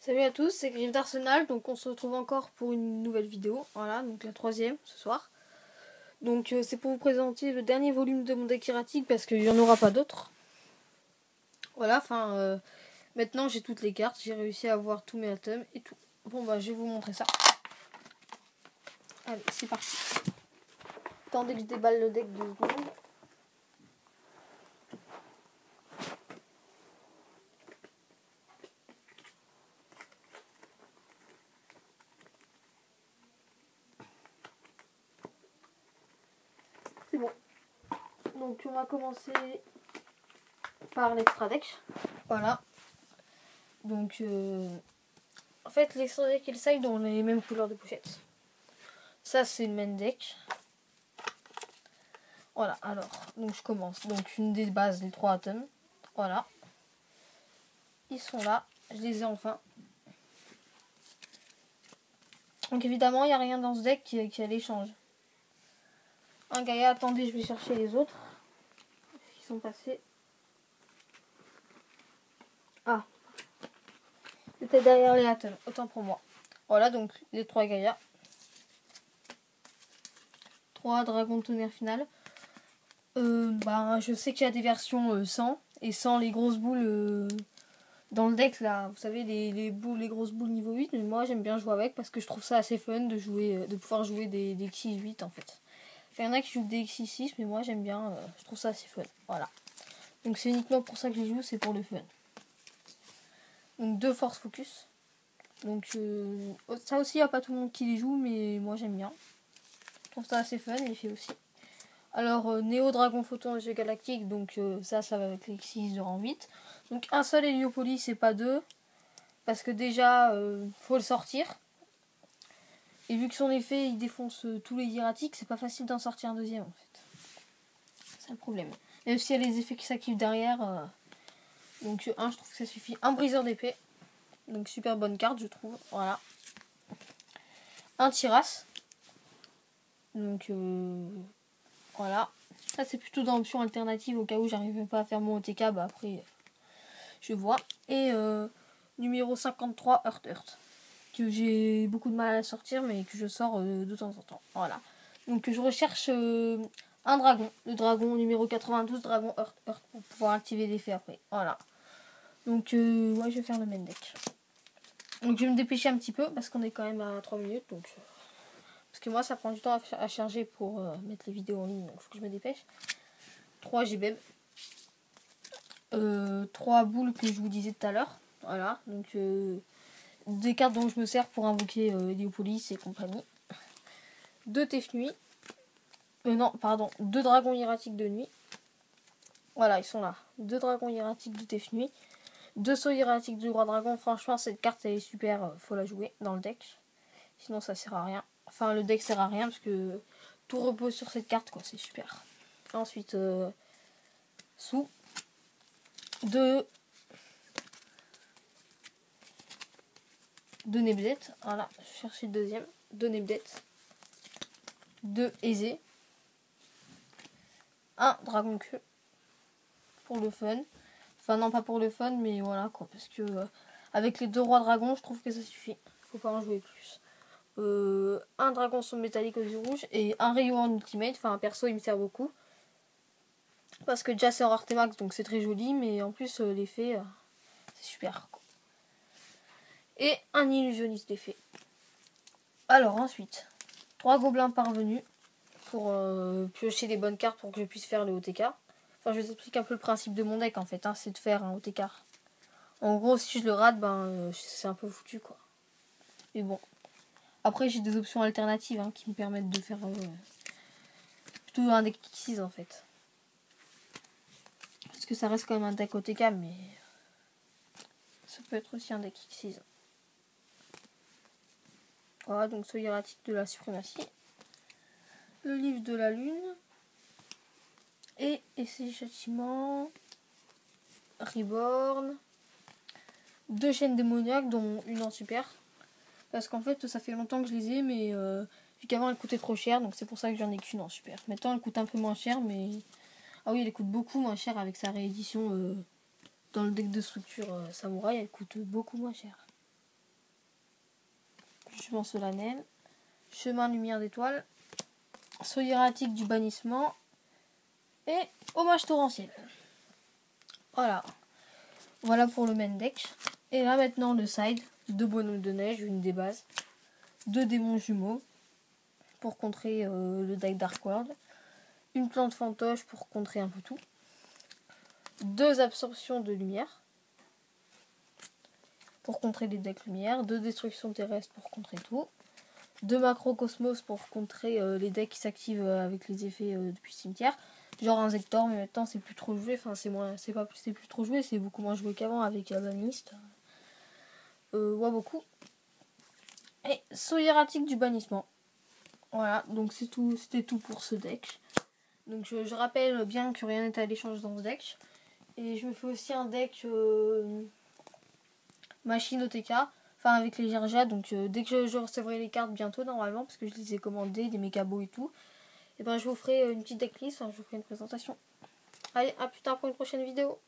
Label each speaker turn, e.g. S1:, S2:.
S1: Salut à tous, c'est Griff d'Arsenal, donc on se retrouve encore pour une nouvelle vidéo, voilà, donc la troisième ce soir. Donc c'est pour vous présenter le dernier volume de mon deck erratique parce qu'il n'y en aura pas d'autres. Voilà, maintenant j'ai toutes les cartes, j'ai réussi à avoir tous mes items et tout. Bon bah je vais vous montrer ça. Allez, c'est parti. Attendez que je déballe le deck 2 secondes. C'est bon. Donc on va commencer par l'extra deck. Voilà. Donc en fait l'extra deck et le side ont les mêmes couleurs de pochette. Ça c'est le main deck. Voilà, alors, donc je commence. Donc une des bases, les 3 atomes. Voilà. Ils sont là. Je les ai enfin. Donc évidemment, il n'y a rien dans ce deck qui a l'échange. Un Gaïa, attendez, je vais chercher les autres. Qui sont passés. Ah. C'était derrière les atomes, autant pour moi. Voilà, donc les 3 Gaïa. 3 dragons tonnerre final. Je sais qu'il y a des versions sans. Et sans les grosses boules dans le deck là. Vous savez, les grosses boules niveau 8. Mais moi j'aime bien jouer avec parce que je trouve ça assez fun de jouer, de pouvoir jouer des Xyz 8 en fait. Il y en a qui jouent des Xyz 6, mais moi j'aime bien. Je trouve ça assez fun. Voilà. Donc c'est uniquement pour ça que je les joue, c'est pour le fun. Donc 2 force focus. Donc ça aussi, il n'y a pas tout le monde qui les joue, mais moi j'aime bien. Je trouve ça assez fun, il fait aussi. Alors, Néo Dragon Photon et Jeu Galactique, donc ça va avec les Xyz de rang 8. Donc un seul Héliopolis et pas 2. Parce que déjà, faut le sortir. Et vu que son effet, il défonce tous les hiératiques, c'est pas facile d'en sortir un deuxième en fait. C'est le problème. Même s'il y a les effets qui s'activent derrière. Donc je trouve que ça suffit. Un briseur d'épée. Donc super bonne carte, je trouve. Voilà. Un Tiras. Donc voilà. Ça c'est plutôt dans l'option alternative au cas où j'arrivais pas à faire mon OTK. Bah après, je vois. Et numéro 53, Heart. Que j'ai beaucoup de mal à la sortir, mais que je sors de temps en temps. Voilà. Donc je recherche un dragon. Le dragon numéro 92, dragon Heart, pour pouvoir activer l'effet après. Voilà. Donc ouais, je vais faire le main deck. Donc je vais me dépêcher un petit peu parce qu'on est quand même à 3 minutes. Donc parce que moi ça prend du temps à charger pour mettre les vidéos en ligne. Donc il faut que je me dépêche. 3 GBEB. 3 boules que je vous disais tout à l'heure. Voilà. Donc des cartes dont je me sers pour invoquer Héliopolis et compagnie. 2 Tefnui. Non, pardon. 2 dragons hiératiques de nuit. Voilà, ils sont là. 2 dragons hiératiques de Tefnui. 2 sauts hiératiques du roi dragon. Franchement, cette carte, elle est super. Faut la jouer dans le deck. Sinon, ça sert à rien. Enfin, le deck sert à rien parce que tout repose sur cette carte, quoi. C'est super. Ensuite, sous. 2 Nebdet. Voilà, je cherchais le deuxième. 2 Nebdet. 2 Aisé. 1 dragon queue. Pour le fun. Enfin non, pas pour le fun, mais voilà quoi, parce que avec les 2 rois dragons, je trouve que ça suffit. Faut pas en jouer plus. Un dragon son métallique aux yeux rouges et un rayon en ultimate. Enfin, un perso, il me sert beaucoup. Parce que déjà c'est en rareté max, donc c'est très joli, mais en plus l'effet, c'est super quoi. Et un illusionniste d'effet. Alors ensuite, 3 gobelins parvenus pour piocher les bonnes cartes pour que je puisse faire le OTK. Enfin, je vous explique un peu le principe de mon deck en fait, c'est de faire un OTK. En gros, si je le rate, c'est un peu foutu quoi. Mais bon. Après, j'ai des options alternatives qui me permettent de faire plutôt un deck Xyz en fait. Parce que ça reste quand même un deck OTK, mais ça peut être aussi un deck Xyz. Voilà, donc ce hiératique de la suprématie. Le livre de la lune. Et ses châtiments. Reborn. 2 chaînes démoniaques, dont une en super. Parce qu'en fait, ça fait longtemps que je les ai, mais vu qu'avant, elles coûtaient trop cher, donc c'est pour ça que j'en ai qu'une en super. Maintenant, elle coûte un peu moins cher, mais... Ah oui, elle coûte beaucoup moins cher avec sa réédition dans le deck de structure samouraï, elle coûte beaucoup moins cher. jugement solennel, chemin lumière d'étoile, sceau hiératique du bannissement et hommage torrentiel. Voilà pour le main deck. Et là maintenant le side, 2 bonhommes de neige, une des bases, 2 démons jumeaux pour contrer le deck Dark World, une plante fantoche pour contrer un peu tout, 2 absorptions de lumière pour contrer les decks lumière, 2 destructions terrestres pour contrer tout, 2 macrocosmos pour contrer les decks qui s'activent avec les effets depuis cimetière, genre un Zector, mais maintenant c'est plus trop joué, enfin c'est plus trop joué, c'est beaucoup moins joué qu'avant avec la banlist. Beaucoup. Et sceau hiératique du bannissement. Voilà, donc c'était tout pour ce deck. Donc je rappelle bien que rien n'est à l'échange dans ce deck. Et je me fais aussi un deck machine OTK, enfin avec les Gerja. Donc dès que je recevrai les cartes bientôt normalement, parce que je les ai commandées, des mécabos et tout, et ben je vous ferai une petite decklist, enfin, je vous ferai une présentation. Allez, à plus tard pour une prochaine vidéo.